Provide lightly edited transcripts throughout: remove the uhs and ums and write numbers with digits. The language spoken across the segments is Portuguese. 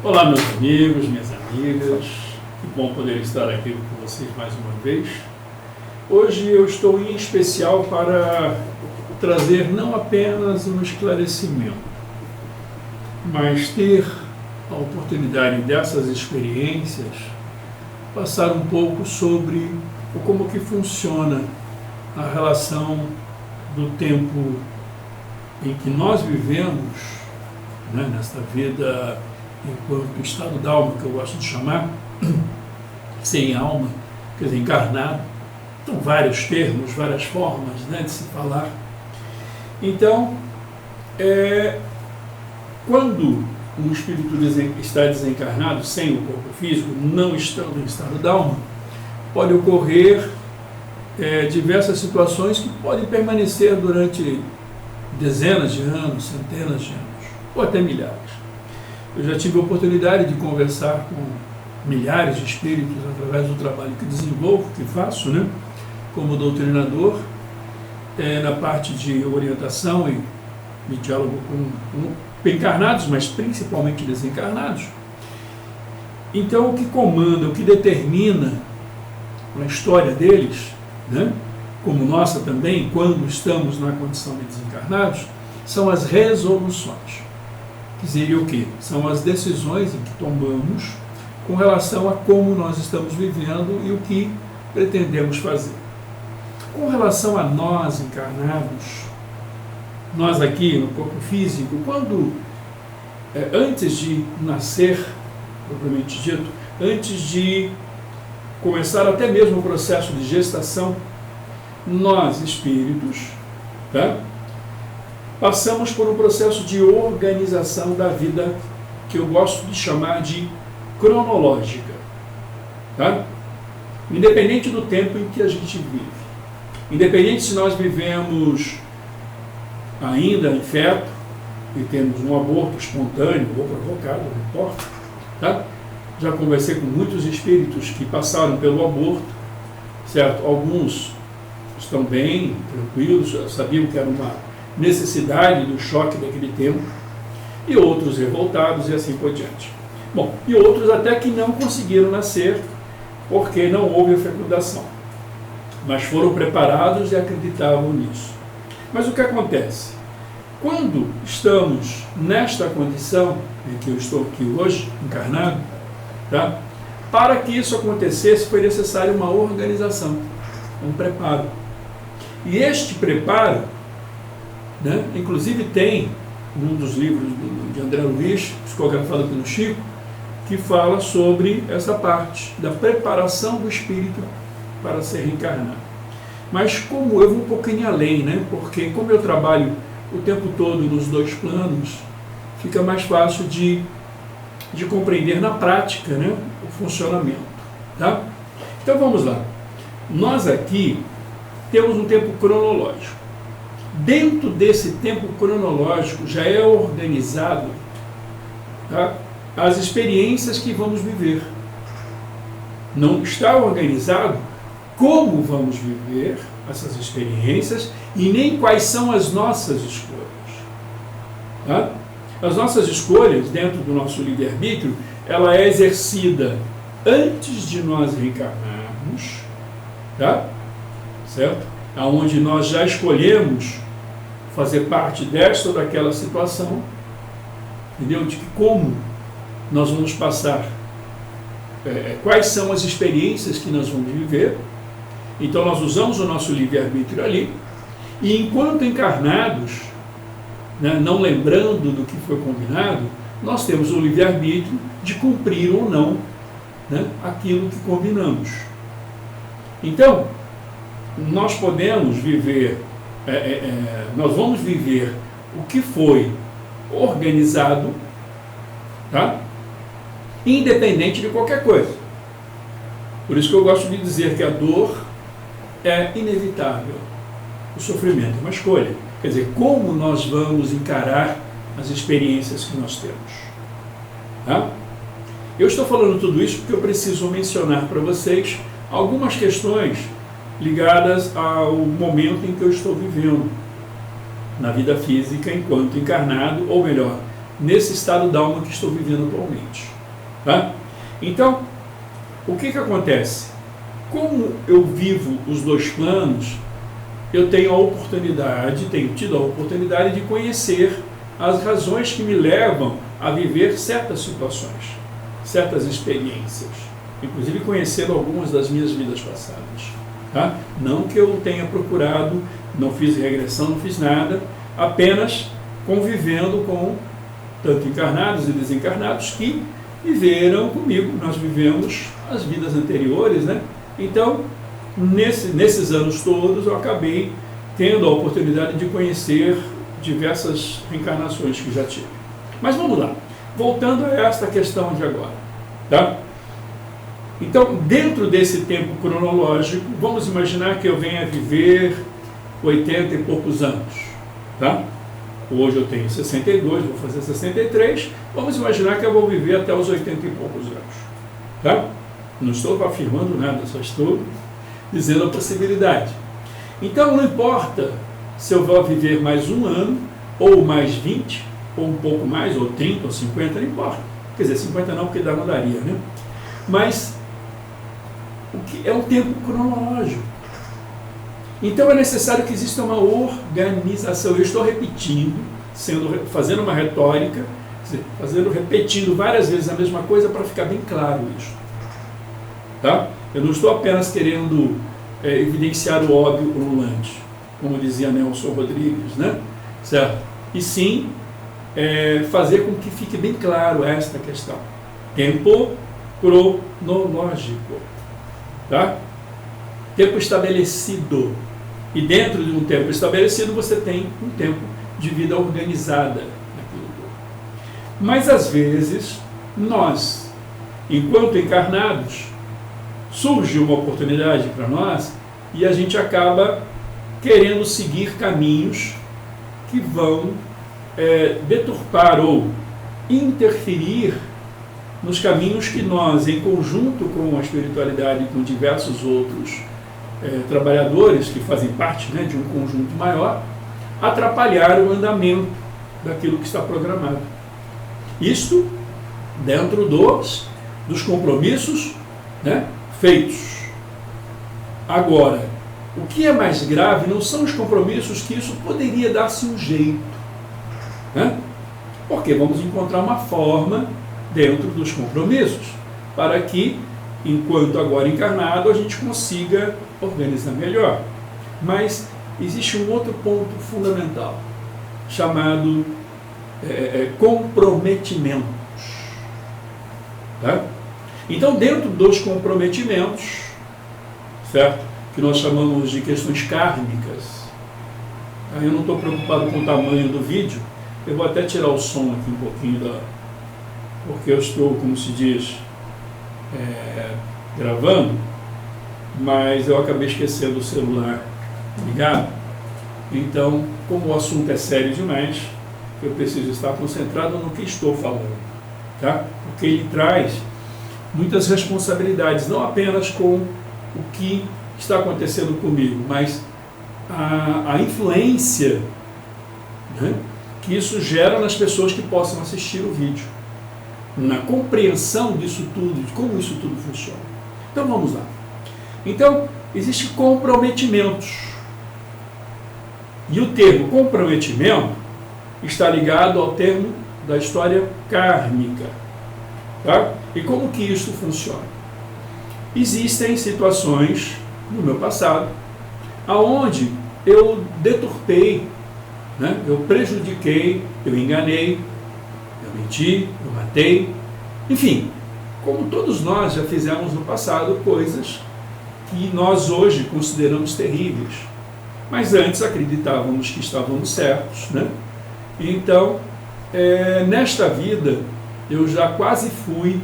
Olá, meus amigos, minhas amigas, que bom poder estar aqui com vocês mais uma vez. Hoje eu estou em especial para trazer não apenas um esclarecimento, mas ter a oportunidade dessas experiências, passar um pouco sobre como que funciona a relação do tempo em que nós vivemos, né, nesta vida enquanto estado d'alma, que eu gosto de chamar, sem alma, quer dizer, encarnado. Então, vários termos, várias formas, né, de se falar. Então, quando um espírito está desencarnado, sem o corpo físico, não estando em estado d'alma, pode ocorrer diversas situações que podem permanecer durante dezenas de anos, centenas de anos, ou até milhares. Eu já tive a oportunidade de conversar com milhares de espíritos através do trabalho que desenvolvo, que faço, né, como doutrinador, na parte de orientação e de diálogo com encarnados, mas principalmente desencarnados. Então, o que comanda, o que determina a história deles, né, como nossa também, quando estamos na condição de desencarnados, são as resoluções. Que seria o quê? São as decisões em que tomamos com relação a como nós estamos vivendo e o que pretendemos fazer. Com relação a nós encarnados, nós aqui no corpo físico, quando, antes de nascer, propriamente dito, antes de começar até mesmo o processo de gestação, nós, espíritos, tá, passamos por um processo de organização da vida que eu gosto de chamar de cronológica, tá? Independente do tempo em que a gente vive, independente se nós vivemos ainda em feto e temos um aborto espontâneo ou provocado, não importa, tá? Já conversei com muitos espíritos que passaram pelo aborto, certo? Alguns estão bem, tranquilos, sabiam que era uma necessidade do choque daquele tempo, e outros revoltados e assim por diante. Bom, e outros até que não conseguiram nascer porque não houve a fecundação, mas foram preparados e acreditavam nisso. Mas o que acontece? Quando estamos nesta condição em que eu estou aqui hoje, encarnado, tá? Para que isso acontecesse foi necessário uma organização, um preparo. E este preparo, né, inclusive tem um dos livros de André Luiz, psicografado pelo Chico, que fala sobre essa parte da preparação do espírito para ser reencarnado. Mas como eu vou um pouquinho além, né, porque como eu trabalho o tempo todo nos dois planos, fica mais fácil de compreender na prática, né, o funcionamento. Tá? Então vamos lá. Nós aqui temos um tempo cronológico. Dentro desse tempo cronológico já é organizado, tá, as experiências que vamos viver. Não está organizado como vamos viver essas experiências e nem quais são as nossas escolhas. Tá? As nossas escolhas, dentro do nosso livre-arbítrio, ela é exercida antes de nós reencarnarmos, tá? Certo? Onde nós já escolhemos fazer parte desta ou daquela situação, entendeu? De que como nós vamos passar, quais são as experiências que nós vamos viver. Então nós usamos o nosso livre-arbítrio ali, e enquanto encarnados, né, não lembrando do que foi combinado, nós temos o livre-arbítrio de cumprir ou não, né, aquilo que combinamos. Então, nós podemos viver, nós vamos viver o que foi organizado, tá? Independente de qualquer coisa. Por isso que eu gosto de dizer que a dor é inevitável, o sofrimento é uma escolha. Quer dizer, como nós vamos encarar as experiências que nós temos. Tá? Eu estou falando tudo isso porque eu preciso mencionar para vocês algumas questões ligadas ao momento em que eu estou vivendo na vida física enquanto encarnado, ou melhor, nesse estado d'alma que estou vivendo atualmente. Tá? Então, o que acontece? Como eu vivo os dois planos, eu tenho tido a oportunidade de conhecer as razões que me levam a viver certas situações, certas experiências, inclusive conhecendo algumas das minhas vidas passadas. Tá? Não que eu tenha procurado, não fiz regressão, não fiz nada, apenas convivendo com tanto encarnados e desencarnados que viveram comigo, nós vivemos as vidas anteriores, né? Então, nesses anos todos, eu acabei tendo a oportunidade de conhecer diversas reencarnações que já tive. Mas vamos lá, voltando a esta questão de agora, tá? Então, dentro desse tempo cronológico, vamos imaginar que eu venha viver 80 e poucos anos, tá? Hoje eu tenho 62, vou fazer 63, vamos imaginar que eu vou viver até os 80 e poucos anos, tá? Não estou afirmando nada, só estou dizendo a possibilidade. Então, não importa se eu vou viver mais um ano, ou mais 20, ou um pouco mais, ou 30, ou 50, não importa. Quer dizer, 50 não, porque não daria, né? Mas o que é um tempo cronológico. Então é necessário que exista uma organização. Eu estou repetindo, fazendo uma retórica, repetindo várias vezes a mesma coisa para ficar bem claro isso. Tá? Eu não estou apenas querendo evidenciar o óbvio ululante, como dizia Nelson Rodrigues, né? Certo? E sim fazer com que fique bem claro esta questão. Tempo cronológico. Tá? Tempo estabelecido. E dentro de um tempo estabelecido, você tem um tempo de vida organizada naquilo tudo. Mas, às vezes, nós, enquanto encarnados, surge uma oportunidade para nós e a gente acaba querendo seguir caminhos que vão deturpar ou interferir nos caminhos que nós, em conjunto com a espiritualidade e com diversos outros trabalhadores que fazem parte, né, de um conjunto maior, atrapalhar o andamento daquilo que está programado. Isto dentro dos compromissos, né, feitos. Agora, o que é mais grave não são os compromissos que isso poderia dar-se um jeito, né? Porque vamos encontrar uma forma dentro dos compromissos para que, enquanto agora encarnado, a gente consiga organizar melhor. Mas existe um outro ponto fundamental, chamado comprometimentos. Tá? Então, dentro dos comprometimentos, certo? Que nós chamamos de questões kármicas, eu não estou preocupado com o tamanho do vídeo, eu vou até tirar o som aqui um pouquinho, porque eu estou, como se diz, gravando, mas eu acabei esquecendo o celular ligado. Então, como o assunto é sério demais, eu preciso estar concentrado no que estou falando, tá? Porque ele traz muitas responsabilidades, não apenas com o que está acontecendo comigo, mas a influência, né, que isso gera nas pessoas que possam assistir o vídeo, na compreensão disso tudo, de como isso tudo funciona. Então vamos lá. Então, existem comprometimentos. E o termo comprometimento está ligado ao termo da história kármica. Tá? E como que isso funciona? Existem situações no meu passado aonde eu deturpei, né? Eu prejudiquei, eu enganei, eu menti, eu matei, enfim, como todos nós já fizemos no passado coisas que nós hoje consideramos terríveis, mas antes acreditávamos que estávamos certos, né? Então, nesta vida, eu já quase fui,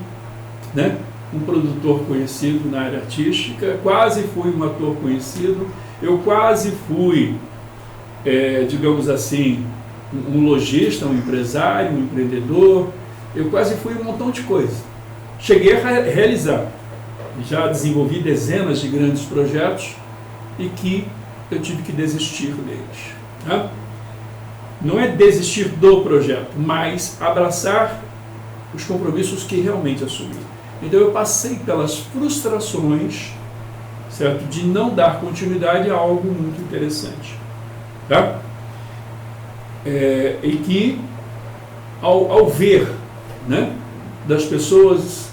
né, um produtor conhecido na área artística, quase fui um ator conhecido, eu quase fui, digamos assim, um lojista, um empresário, um empreendedor, eu quase fui um montão de coisa. Cheguei a realizar, já desenvolvi dezenas de grandes projetos e que eu tive que desistir deles. Tá? Não é desistir do projeto, mas abraçar os compromissos que realmente assumi. Então eu passei pelas frustrações, certo, de não dar continuidade a algo muito interessante, tá? E que ao ver, né, das pessoas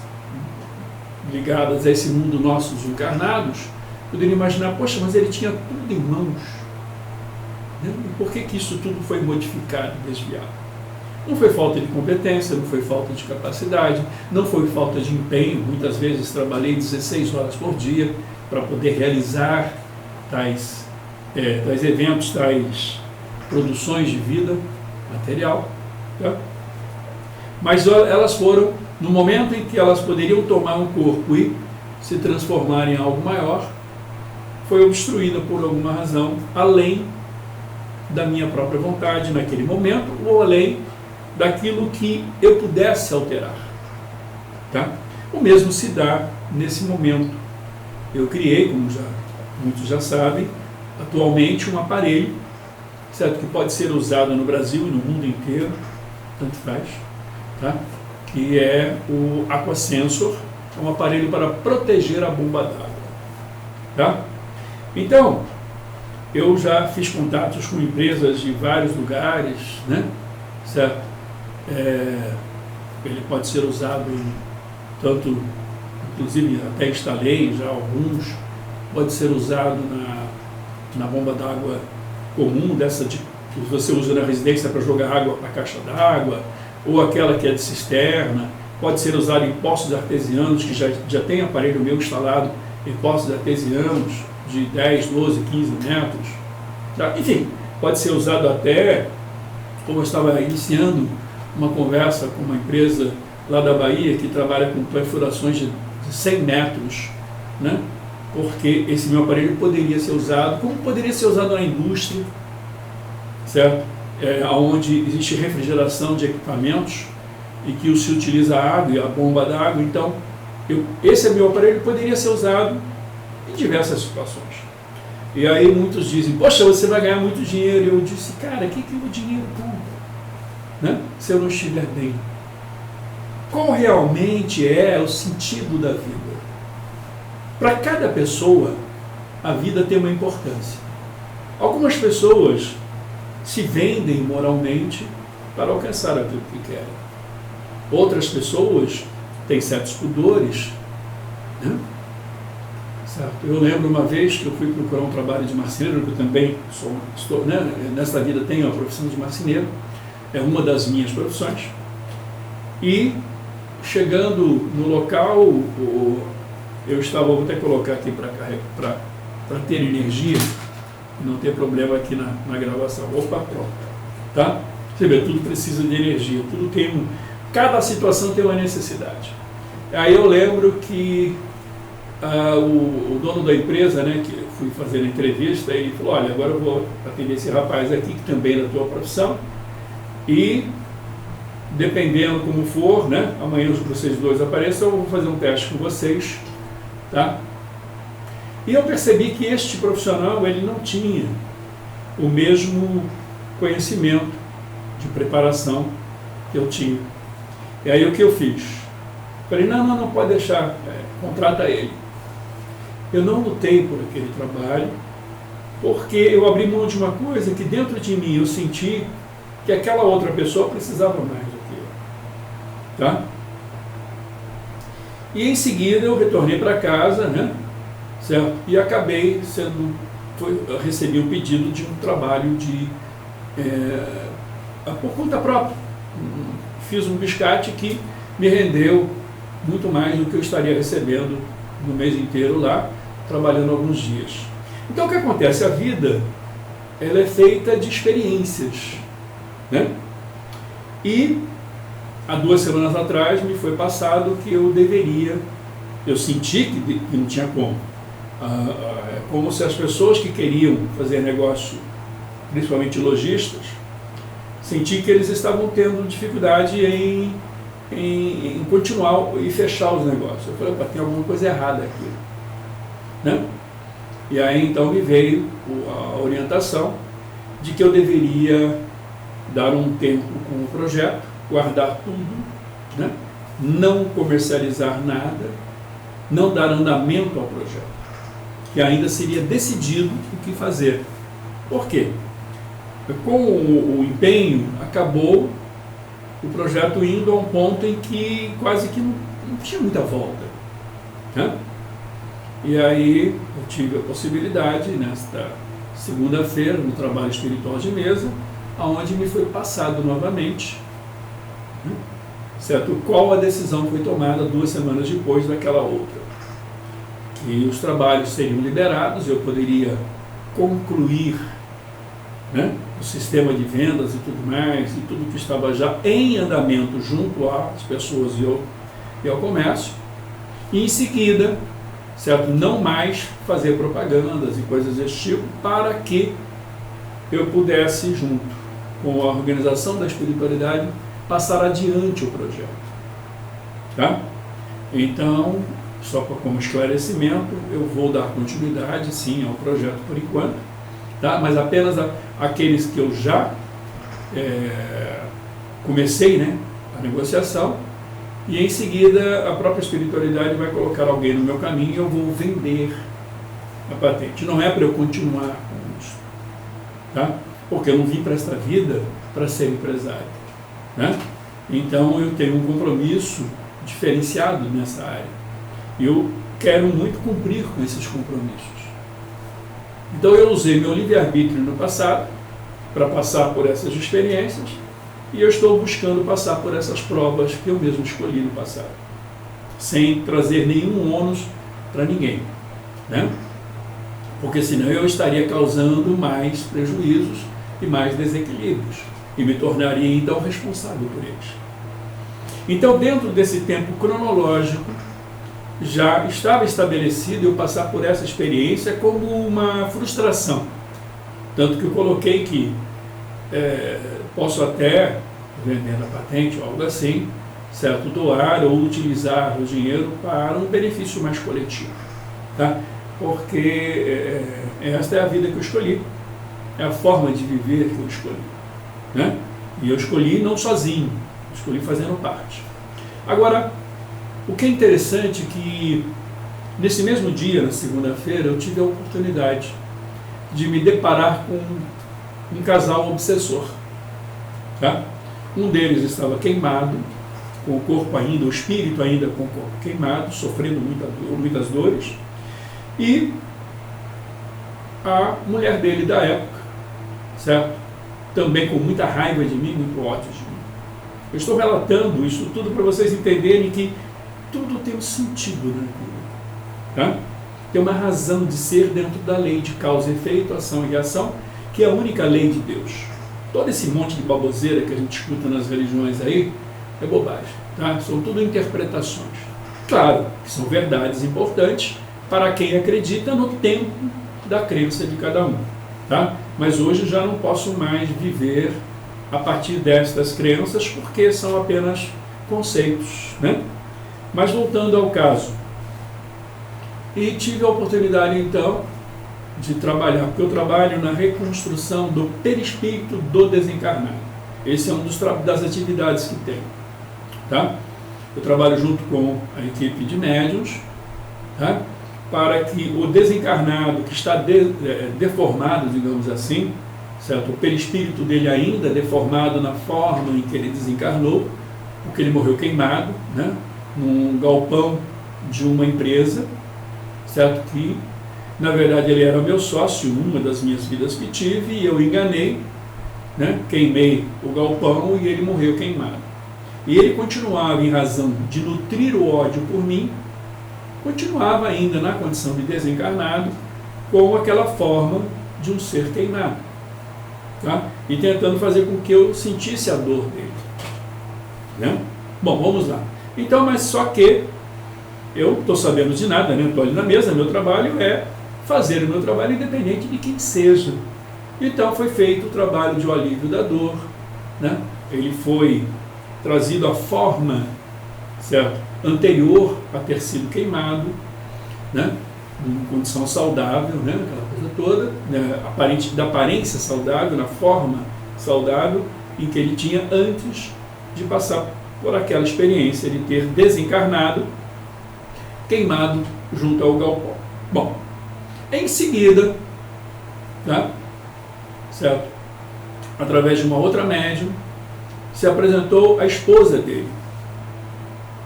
ligadas a esse mundo nosso dos encarnados, poderia imaginar, poxa, mas ele tinha tudo em mãos, né? E por que isso tudo foi modificado e desviado? Não foi falta de competência, não foi falta de capacidade, não foi falta de empenho. Muitas vezes trabalhei 16 horas por dia para poder realizar tais eventos, tais produções de vida material, tá? Mas elas foram, no momento em que elas poderiam tomar um corpo e se transformar em algo maior, foi obstruída por alguma razão, além da minha própria vontade naquele momento, ou além daquilo que eu pudesse alterar, tá? O mesmo se dá nesse momento. Eu criei, como muitos já sabem, atualmente um aparelho, certo, que pode ser usado no Brasil e no mundo inteiro, tanto faz, tá? Que é o Aquasensor, é um aparelho para proteger a bomba d'água, tá? Então, eu já fiz contatos com empresas de vários lugares, né? Certo? Ele pode ser usado tanto, inclusive até instalei já alguns, pode ser usado na bomba d'água comum, dessa que você usa na residência para jogar água para a caixa d'água, ou aquela que é de cisterna, pode ser usado em poços artesianos, que já tem aparelho meu instalado em poços artesianos de 10, 12, 15 metros. Tá? Enfim, pode ser usado até, como eu estava iniciando uma conversa com uma empresa lá da Bahia que trabalha com perfurações de 100 metros, né? Porque esse meu aparelho poderia ser usado, como poderia ser usado na indústria, certo? Onde existe refrigeração de equipamentos e que se utiliza a água e a bomba d'água. Então, esse meu aparelho poderia ser usado em diversas situações. E aí muitos dizem, poxa, você vai ganhar muito dinheiro. E eu disse, cara, o que o dinheiro compra, né? Se eu não estiver bem? Qual realmente é o sentido da vida? Para cada pessoa, a vida tem uma importância. Algumas pessoas se vendem moralmente para alcançar aquilo que querem. Outras pessoas têm certos pudores, né? Certo? Eu lembro uma vez que eu fui procurar um trabalho de marceneiro, que eu também estou, né? Nesta vida tenho a profissão de marceneiro, é uma das minhas profissões. E chegando no local, eu estava, vou até colocar aqui para ter energia e não ter problema aqui na gravação. Opa, pronto. Tá? Você vê, tudo precisa de energia, tudo tem cada situação tem uma necessidade. Aí eu lembro que o dono da empresa, né, que eu fui fazer a entrevista, ele falou, olha, agora eu vou atender esse rapaz aqui, que também é da tua profissão, e dependendo como for, né, amanhã vocês dois apareçam, eu vou fazer um teste com vocês, tá? E eu percebi que este profissional, ele não tinha o mesmo conhecimento de preparação que eu tinha. E aí o que eu fiz? Falei, não pode deixar, contrata ele. Eu não lutei por aquele trabalho, porque eu abri mão de uma coisa que dentro de mim eu senti que aquela outra pessoa precisava mais daquilo. Tá? E em seguida eu retornei para casa, né? Certo? E acabei recebi um pedido de um trabalho por conta própria. Fiz um biscate que me rendeu muito mais do que eu estaria recebendo no mês inteiro lá, trabalhando alguns dias. Então o que acontece? A vida, ela é feita de experiências, né? E há 2 semanas atrás me foi passado que eu senti que não tinha como. Como se as pessoas que queriam fazer negócio, principalmente lojistas, senti que eles estavam tendo dificuldade em continuar e fechar os negócios. Eu falei, opa, tem alguma coisa errada aqui, né? E aí então me veio a orientação de que eu deveria dar um tempo com o projeto, guardar tudo, né? não comercializar nada, não dar andamento ao projeto, que ainda seria decidido o que fazer. Por quê? Com o empenho, acabou o projeto indo a um ponto em que quase que não tinha muita volta, né? E aí eu tive a possibilidade, nesta segunda-feira, no trabalho espiritual de mesa, onde me foi passado novamente, né, certo? Qual a decisão foi tomada 2 semanas depois daquela outra. Que os trabalhos seriam liberados, eu poderia concluir, né, o sistema de vendas e tudo mais, e tudo que estava já em andamento junto às pessoas e ao comércio, e em seguida, certo, não mais fazer propagandas e coisas desse tipo, para que eu pudesse, junto com a organização da espiritualidade, passar adiante o projeto. Tá? Então, só como esclarecimento, eu vou dar continuidade, sim, ao projeto por enquanto, tá? Mas apenas aqueles que eu já comecei, né, a negociação, e em seguida a própria espiritualidade vai colocar alguém no meu caminho e eu vou vender a patente. Não é para eu continuar com isso, tá? Porque eu não vim para esta vida para ser empresário, né? Então eu tenho um compromisso diferenciado nessa área. Eu quero muito cumprir com esses compromissos. Então eu usei meu livre-arbítrio no passado para passar por essas experiências e eu estou buscando passar por essas provas que eu mesmo escolhi no passado, sem trazer nenhum ônus para ninguém, né? Porque senão eu estaria causando mais prejuízos e mais desequilíbrios e me tornaria então responsável por eles. Então, dentro desse tempo cronológico, já estava estabelecido eu passar por essa experiência como uma frustração. Tanto que eu coloquei que posso até, vendendo a patente ou algo assim, certo, doar ou utilizar o dinheiro para um benefício mais coletivo. Tá? Porque esta é a vida que eu escolhi, é a forma de viver que eu escolhi, né? E eu escolhi não sozinho, escolhi fazendo parte. Agora, o que é interessante é que nesse mesmo dia, na segunda-feira, eu tive a oportunidade de me deparar com um casal obsessor. Tá? Um deles estava queimado, com o corpo ainda, o espírito ainda com o corpo queimado, sofrendo muitas dores, e a mulher dele da época, certo? Também com muita raiva de mim, muito ódio de mim. Eu estou relatando isso tudo para vocês entenderem que tudo tem um sentido na vida, tá? Tem uma razão de ser dentro da lei de causa e efeito, ação e reação, que é a única lei de Deus. Todo esse monte de baboseira que a gente escuta nas religiões aí é bobagem, tá? São tudo interpretações. Claro que são verdades importantes para quem acredita no tempo da crença de cada um, tá? Mas hoje já não posso mais viver a partir destas crenças porque são apenas conceitos, né? Mas voltando ao caso, e tive a oportunidade então de trabalhar, porque eu trabalho na reconstrução do perispírito do desencarnado. Esse é um das atividades que tenho, tá? Eu trabalho junto com a equipe de médiuns, tá? Para que o desencarnado que está deformado, digamos assim, certo? O perispírito dele ainda deformado na forma em que ele desencarnou, porque ele morreu queimado, né? Num galpão de uma empresa, certo? Que na verdade ele era meu sócio, uma das minhas vidas que tive, e eu enganei, né? Queimei o galpão e ele morreu queimado. E ele continuava, em razão de nutrir o ódio por mim, continuava ainda na condição de desencarnado, com aquela forma de um ser queimado, tá? E tentando fazer com que eu sentisse a dor dele, né? Bom, vamos lá. Então, mas só que eu estou sabendo de nada, né? Estou ali na mesa, meu trabalho é fazer o meu trabalho independente de quem seja. Então foi feito o trabalho de o alívio da dor, né? Ele foi trazido à forma, certo, anterior a ter sido queimado, né? Em condição saudável, né? Aquela coisa toda, né? Da aparência saudável, na forma saudável em que ele tinha antes de passar por aquela experiência de ter desencarnado, queimado junto ao galpão. Bom, em seguida, tá? Certo? Através de uma outra médium, se apresentou a esposa dele,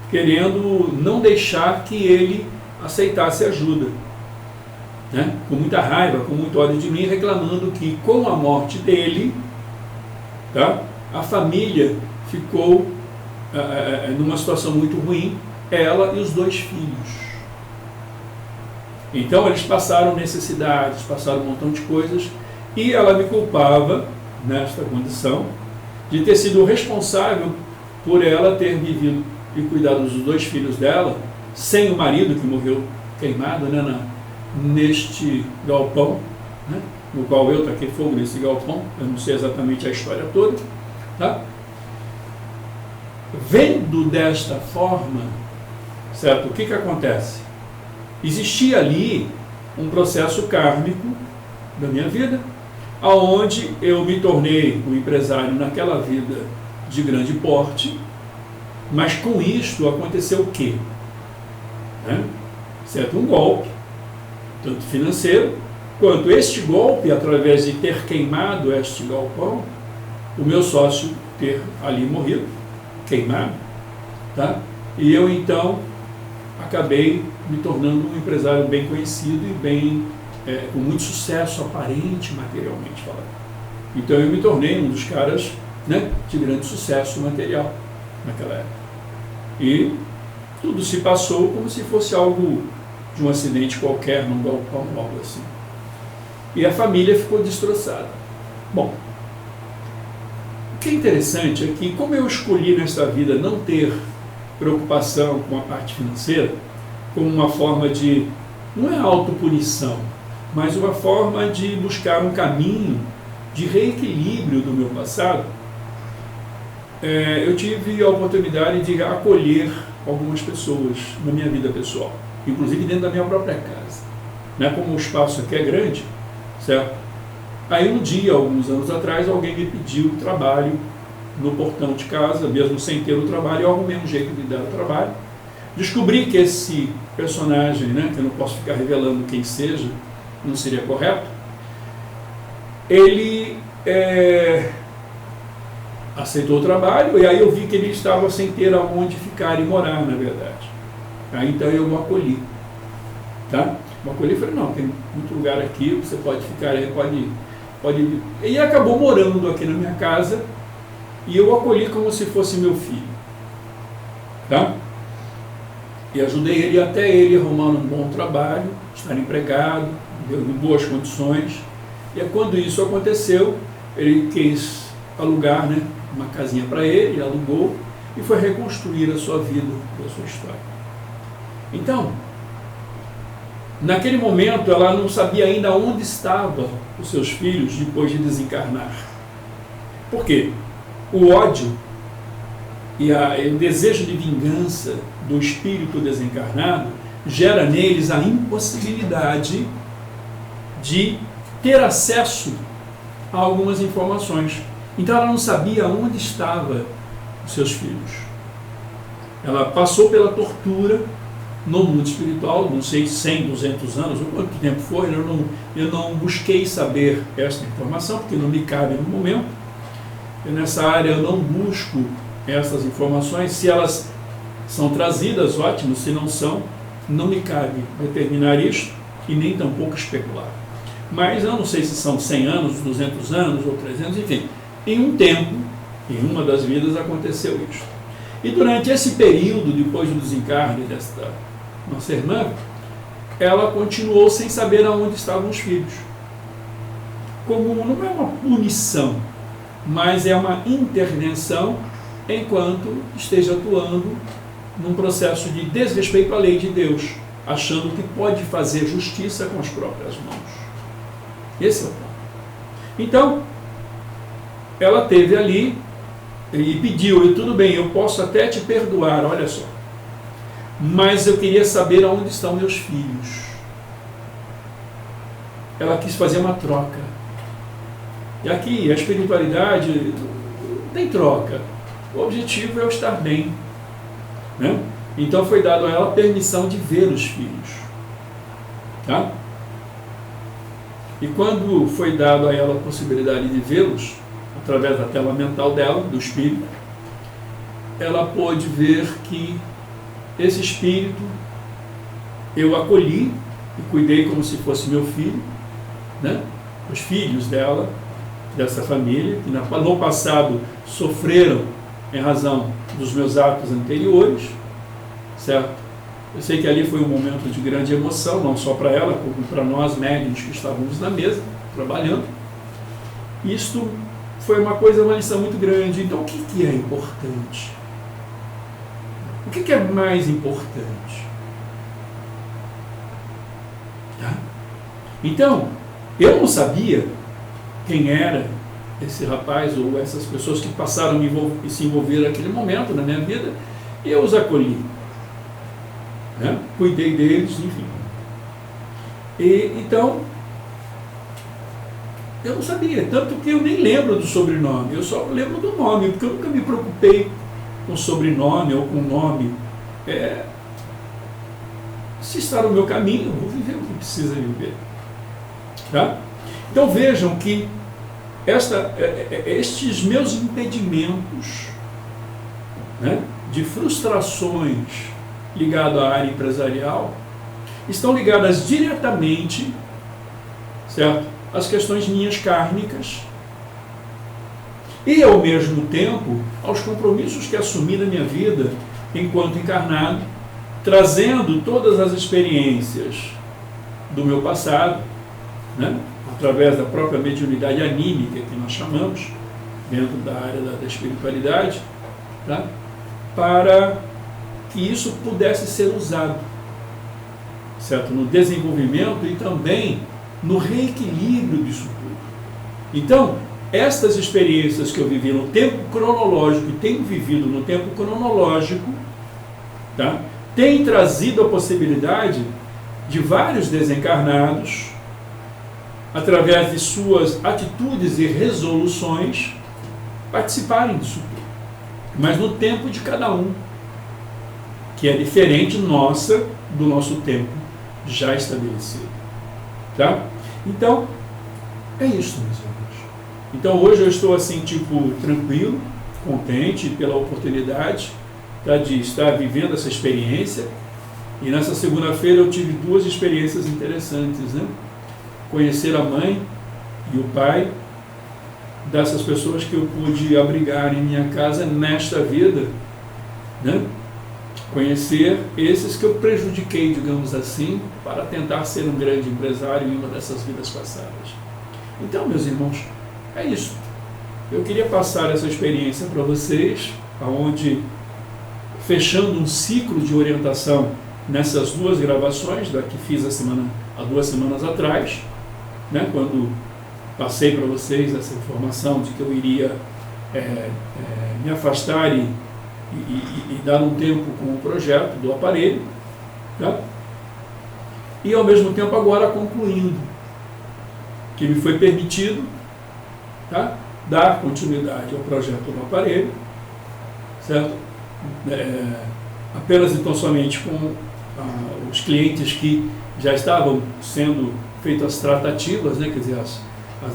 querendo não deixar que ele aceitasse ajuda, né? Com muita raiva, com muito ódio de mim, reclamando que com a morte dele, tá? A família ficou numa situação muito ruim, ela e os 2 filhos. Então eles passaram necessidades, passaram um montão de coisas, e ela me culpava, nesta condição, de ter sido responsável por ela ter vivido e cuidado dos 2 filhos dela, sem o marido que morreu queimado, né, neste galpão, né, no qual eu taquei fogo nesse galpão. Eu não sei exatamente a história toda, tá? Vendo desta forma, certo? O que acontece? Existia ali um processo kármico da minha vida, aonde eu me tornei um empresário naquela vida de grande porte, mas com isto aconteceu o quê? Né? Certo? Um golpe, tanto financeiro, quanto este golpe, através de ter queimado este galpão, o meu sócio ter ali morrido, queimado, tá? E eu então acabei me tornando um empresário bem conhecido e bem com muito sucesso aparente, materialmente falando. Então eu me tornei um dos caras, né, de grande sucesso material naquela época. E tudo se passou como se fosse algo de um acidente qualquer, num galpão, algo assim. E a família ficou destroçada. Bom, o que é interessante é que, como eu escolhi nesta vida não ter preocupação com a parte financeira, como uma forma de, não é autopunição, mas uma forma de buscar um caminho de reequilíbrio do meu passado, eu tive a oportunidade de acolher algumas pessoas na minha vida pessoal, inclusive dentro da minha própria casa. Né? Como o espaço aqui é grande, certo? Aí um dia, alguns anos atrás, alguém me pediu trabalho no portão de casa, mesmo sem ter o trabalho, eu arrumei um jeito de dar o trabalho. Descobri que esse personagem, né, que eu não posso ficar revelando quem seja, não seria correto, ele aceitou o trabalho, e aí eu vi que ele estava sem ter aonde ficar e morar, na verdade. Aí então eu o acolhi. Tá? Eu acolhi e falei, não, tem muito lugar aqui, você pode ficar aí, pode ir. E acabou morando aqui na minha casa, e eu o acolhi como se fosse meu filho. Tá? E ajudei ele até ele arrumar um bom trabalho, estar empregado, em boas condições. E quando isso aconteceu, ele quis alugar, né, uma casinha para ele, alugou e foi reconstruir a sua vida, a sua história. Então, naquele momento, ela não sabia ainda onde estavam os seus filhos depois de desencarnar. Por quê? O ódio e o desejo de vingança do espírito desencarnado gera neles a impossibilidade de ter acesso a algumas informações. Então ela não sabia onde estavam os seus filhos. Ela passou pela tortura no mundo espiritual, não sei, 100, 200 anos, ou quanto tempo foi, eu não busquei saber esta informação, porque não me cabe no momento. Nessa área eu não busco essas informações. Se elas são trazidas, ótimo; se não são, não me cabe determinar isto e nem tampouco especular. Mas eu não sei se são 100 anos, 200 anos ou 300, enfim. Em um tempo, em uma das vidas, aconteceu isso. E durante esse período, depois do desencarne desta nossa irmã, ela continuou sem saber aonde estavam os filhos. Como não é uma punição, mas é uma intervenção enquanto esteja atuando num processo de desrespeito à lei de Deus, achando que pode fazer justiça com as próprias mãos. Esse é o ponto. Então, ela teve ali e pediu, e tudo bem, eu posso até te perdoar, olha só, mas eu queria saber aonde estão meus filhos. Ela quis fazer uma troca. E aqui a espiritualidade tem troca. O objetivo é eu estar bem, né? Então foi dado a ela a permissão de ver os filhos, tá? E quando foi dado a ela a possibilidade de vê-los, através da tela mental dela, do espírito, ela pôde ver que esse espírito eu acolhi e cuidei como se fosse meu filho, né? Os filhos dela, dessa família, que no passado sofreram em razão dos meus atos anteriores, certo? Eu sei que ali foi um momento de grande emoção, não só para ela, como para nós médiuns que estávamos na mesa, trabalhando. Isto foi uma lição muito grande. Então, o que é importante? O que é mais importante? Tá? Então, eu não sabia quem era esse rapaz ou essas pessoas que passaram a se envolver naquele momento na minha vida, e eu os acolhi, né? Cuidei deles, enfim. Então, eu não sabia, tanto que eu nem lembro do sobrenome, eu só lembro do nome, porque eu nunca me preocupei com sobrenome ou com nome. Se está no meu caminho, eu vou viver o que precisa viver. Tá? Então vejam que estes meus impedimentos, né, de frustrações ligados à área empresarial estão ligadas diretamente, certo, às questões minhas kármicas e, ao mesmo tempo, aos compromissos que assumi na minha vida enquanto encarnado, trazendo todas as experiências do meu passado, né, através da própria mediunidade anímica, que nós chamamos, dentro da área da espiritualidade, tá, para que isso pudesse ser usado, certo, no desenvolvimento e também no reequilíbrio disso tudo. Então, estas experiências que eu vivi no tempo cronológico e tenho vivido no tempo cronológico, tá, tem trazido a possibilidade de vários desencarnados, através de suas atitudes e resoluções, participarem disso tudo. Mas no tempo de cada um, que é diferente do nosso tempo já estabelecido. Tá? Então, é isso, meus irmãos. Então hoje eu estou assim, tranquilo, contente pela oportunidade, tá, de estar vivendo essa experiência. E nessa segunda-feira eu tive duas experiências interessantes, né? Conhecer a mãe e o pai dessas pessoas que eu pude abrigar em minha casa nesta vida, né? Conhecer esses que eu prejudiquei, digamos assim, para tentar ser um grande empresário em uma dessas vidas passadas. Então, meus irmãos, é isso. Eu queria passar essa experiência para vocês, onde, fechando um ciclo de orientação nessas duas gravações, da que fiz há 2 semanas atrás, né, quando passei para vocês essa informação de que eu iria me afastar e dar um tempo com o projeto do aparelho, tá? E ao mesmo tempo agora concluindo, que me foi permitido, tá, dar continuidade ao projeto do aparelho, certo? Apenas então somente com os clientes que já estavam sendo feitas as tratativas, né, quer dizer, as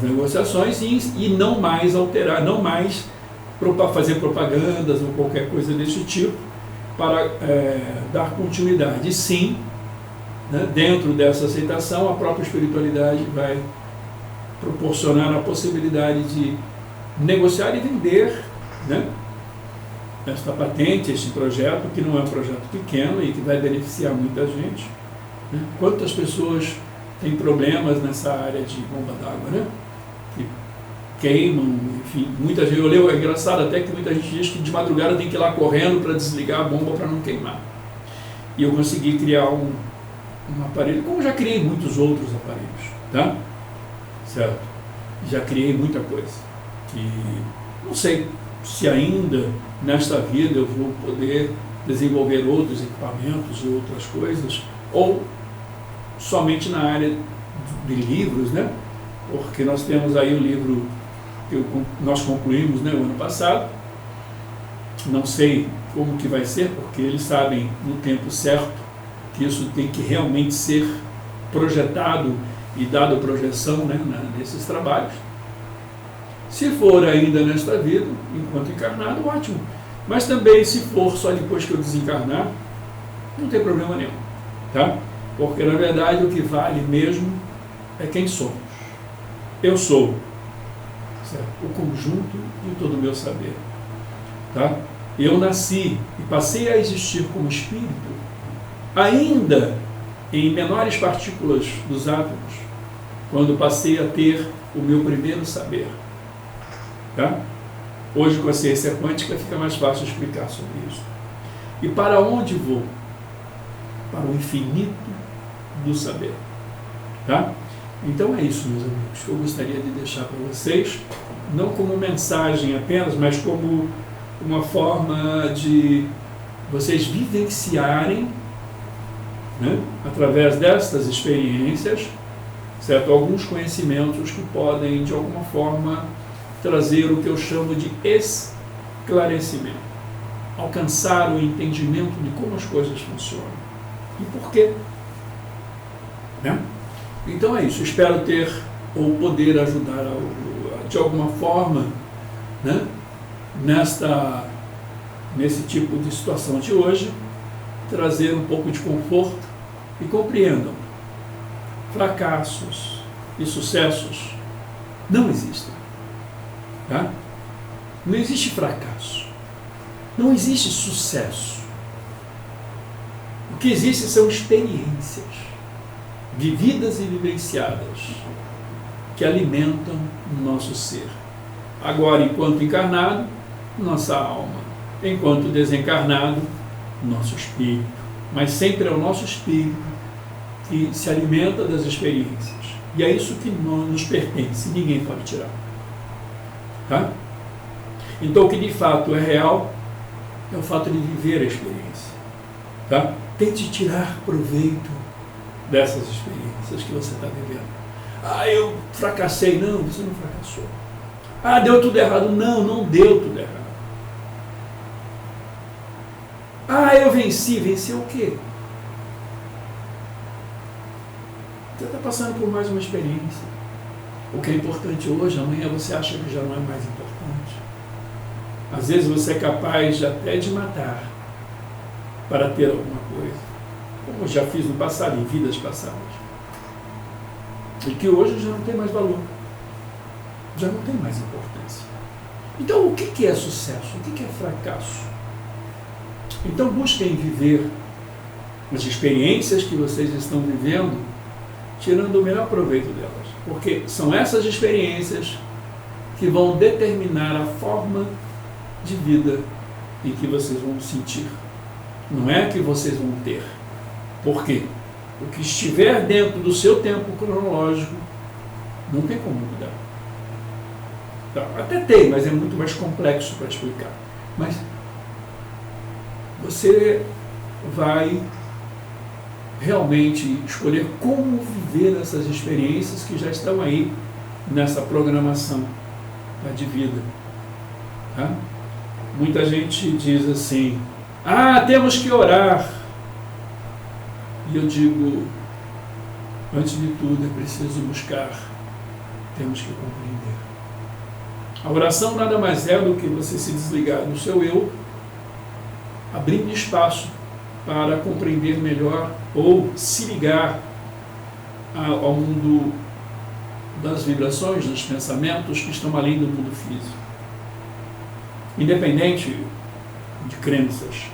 negociações, e não mais alterar, não mais fazer propagandas ou qualquer coisa desse tipo para dar continuidade. E sim, né, dentro dessa aceitação, a própria espiritualidade vai proporcionar a possibilidade de negociar e vender, né, esta patente, este projeto, que não é um projeto pequeno e que vai beneficiar muita gente. Né? Quantas pessoas têm problemas nessa área de bomba d'água, né? Que queimam, enfim, muita gente. É engraçado até que muita gente diz que de madrugada tem que ir lá correndo para desligar a bomba para não queimar. E eu consegui criar um aparelho, como já criei muitos outros aparelhos, tá? Certo? Já criei muita coisa. E não sei se ainda nesta vida eu vou poder desenvolver outros equipamentos e outras coisas, ou somente na área de livros, né? Porque nós temos aí o livro que nós concluímos, né, o ano passado, Não sei como que vai ser, porque eles sabem no tempo certo que isso tem que realmente ser projetado e dado projeção, né, nesses trabalhos. Se for ainda nesta vida, enquanto encarnado, ótimo. Mas também, se for só depois que eu desencarnar, não tem problema nenhum, tá? Porque, na verdade, o que vale mesmo é quem somos. Eu sou, certo? O conjunto de todo o meu saber, tá? Eu nasci e passei a existir como espírito, ainda em menores partículas dos átomos, quando passei a ter o meu primeiro saber, tá? Hoje, com a ciência quântica, fica mais fácil explicar sobre isso. E para onde vou? Para o infinito do saber, tá? Então é isso, meus amigos, que eu gostaria de deixar para vocês, não como mensagem apenas, mas como uma forma de vocês vivenciarem, né, através destas experiências, certo? Alguns conhecimentos que podem, de alguma forma, trazer o que eu chamo de esclarecimento, alcançar o entendimento de como as coisas funcionam e por quê, né? Então é isso, espero ter ou poder ajudar de alguma forma, né, nesse tipo de situação de hoje, trazer um pouco de conforto e compreendam, fracassos e sucessos não existem, tá? Não existe fracasso, não existe sucesso. O que existe são experiências vividas e vivenciadas que alimentam o nosso ser. Agora, enquanto encarnado, nossa alma. Enquanto desencarnado, nosso espírito. Mas sempre é o nosso espírito que se alimenta das experiências. E é isso que nos pertence, ninguém pode tirar. Tá? Então, o que de fato é real é o fato de viver a experiência. Tá? Tente tirar proveito dessas experiências que você está vivendo. Ah, eu fracassei. Não, você não fracassou. Ah, deu tudo errado. Não, não deu tudo errado. Ah, eu venci. Venceu o quê? Você está passando por mais uma experiência. O que é importante hoje, amanhã você acha que já não é mais importante. Às vezes você é capaz até de matar para ter alguma coisa, como eu já fiz no passado, em vidas passadas, e que hoje já não tem mais valor, já não tem mais importância. Então, o que é sucesso? O que é fracasso? Então, busquem viver as experiências que vocês estão vivendo, tirando o melhor proveito delas, porque são essas experiências que vão determinar a forma de vida em que vocês vão sentir. Não é que vocês vão ter. Por quê? O que estiver dentro do seu tempo cronológico não tem como mudar. Tá, até tem, mas é muito mais complexo para explicar. Mas você vai realmente escolher como viver essas experiências que já estão aí nessa programação, tá, de vida. Tá? Muita gente diz assim: ah, temos que orar. E eu digo, antes de tudo é preciso buscar, temos que compreender. A oração nada mais é do que você se desligar do seu eu, abrindo espaço para compreender melhor ou se ligar ao mundo das vibrações, dos pensamentos que estão além do mundo físico. Independente de crenças.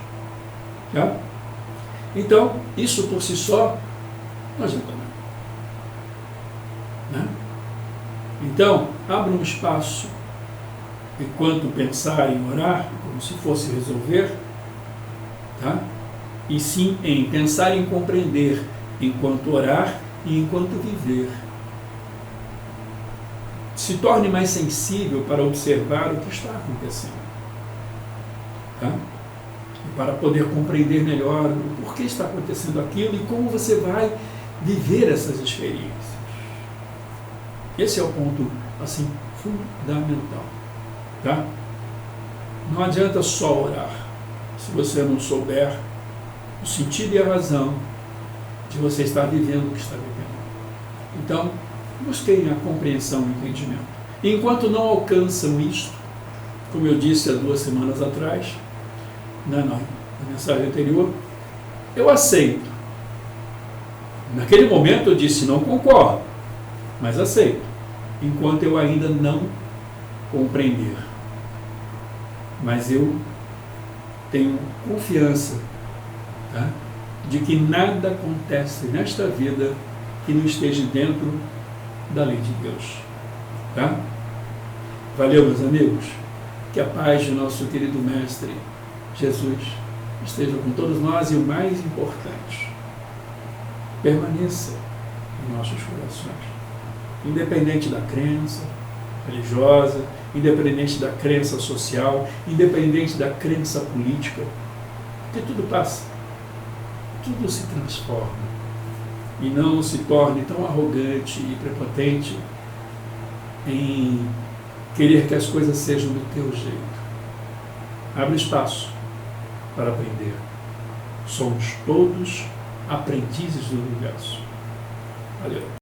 Tá? Então, isso por si só não adianta nada. Né? Então, abra um espaço enquanto pensar em orar, como se fosse resolver, tá? E sim em pensar em compreender enquanto orar e enquanto viver. Se torne mais sensível para observar o que está acontecendo. Tá? Para poder compreender melhor o porquê está acontecendo aquilo e como você vai viver essas experiências. Esse é o ponto, assim, fundamental. Tá? Não adianta só orar se você não souber o sentido e a razão de você estar vivendo o que está vivendo. Então, busquem a compreensão e o entendimento. E enquanto não alcançam isto, como eu disse há 2 semanas atrás, na mensagem anterior, eu aceito. Naquele momento eu disse, não concordo, mas aceito, enquanto eu ainda não compreender. Mas eu tenho confiança, tá, de que nada acontece nesta vida que não esteja dentro da lei de Deus. Tá? Valeu, meus amigos. Que a paz de nosso querido Mestre Jesus esteja com todos nós e o mais importante, permaneça em nossos corações, independente da crença religiosa, independente da crença social, independente da crença política, porque tudo passa, tudo se transforma, e não se torne tão arrogante e prepotente em querer que as coisas sejam do teu jeito. Abre espaço para aprender. Somos todos aprendizes do universo. Valeu.